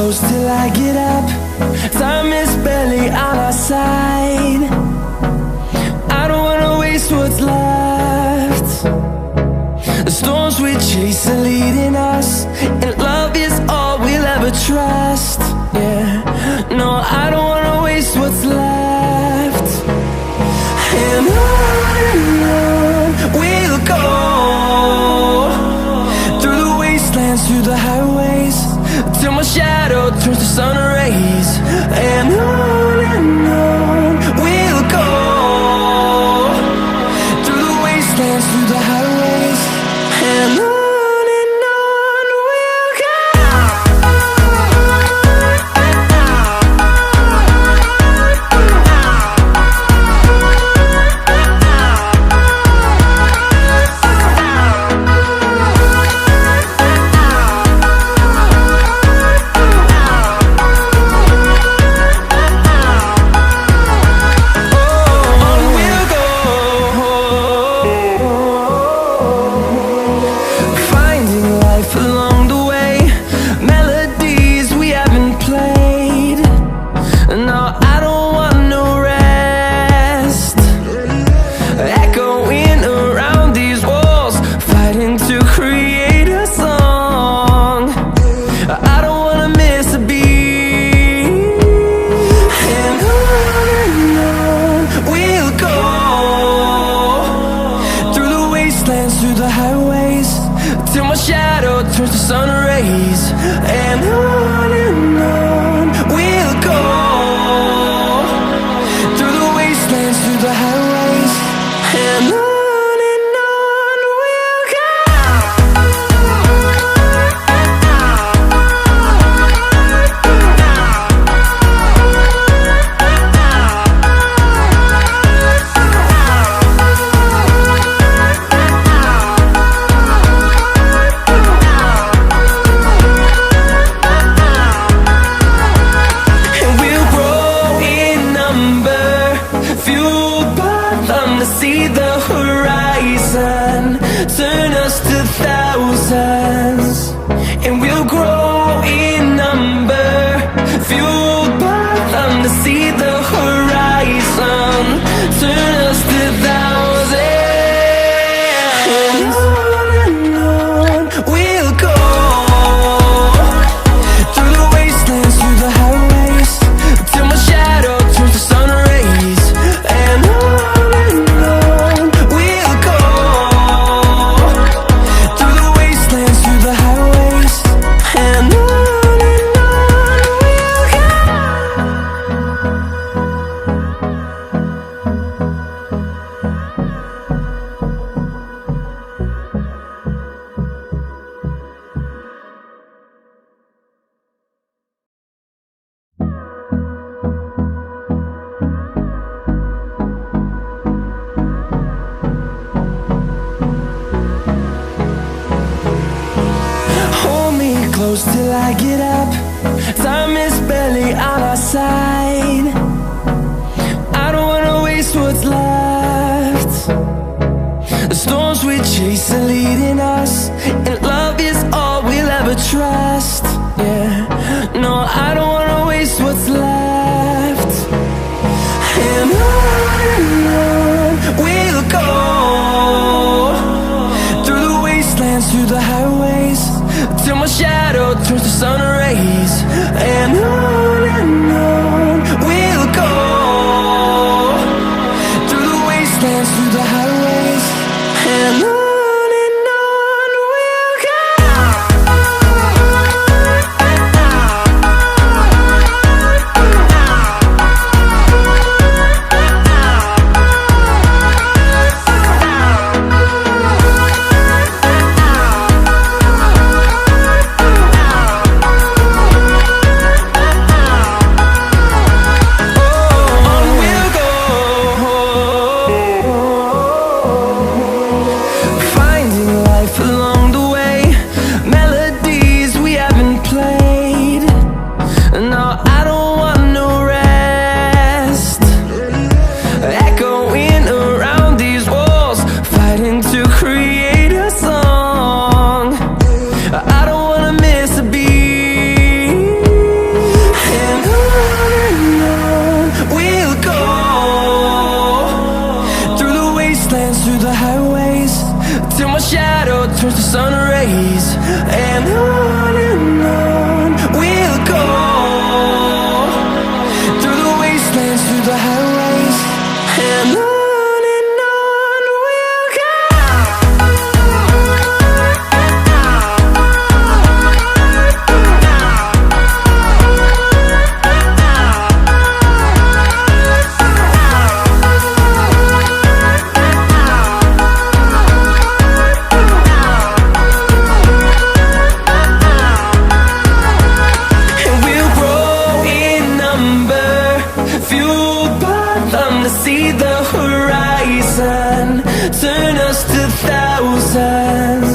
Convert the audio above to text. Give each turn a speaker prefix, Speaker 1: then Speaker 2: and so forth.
Speaker 1: close till I get up. Time is barely on our side. I don't wanna waste what's left. The storms we chase are leading us, and love is all we'll ever trust. Yeah, no, I don't wanna waste what's left. And on we'll go, through the wastelands, through the highways, till my shadow turns to sun rays. And on we'll go, through the wastelands, through the highways, and on we'll go. Through the highways, till my shadow turns to sun rays. And on we'll go, through the wastelands, through the highways, and on we'll go. See the horizon turn us to thousands, and we'll grow in number, fueled by them. To see the horizon turn us to thousands, and on we'll go, through the wastelands, through the highways, till my shadow turns to sun rays. And close till I get up. Time is barely on our side. I don't wanna waste what's left. The storms we chase are leading us, and love is all we'll ever trust. Yeah, no, I don't wanna waste what's left. And on we'll go, through the wastelands, through the highways, till my shadow turns to sun rays. And on we'll go, through the wastelands, through the highways, and on we'll go. sun rays, and on we'll go, through the wastelands, through the highways, and on we'll go. See the horizon, turn us to thousands.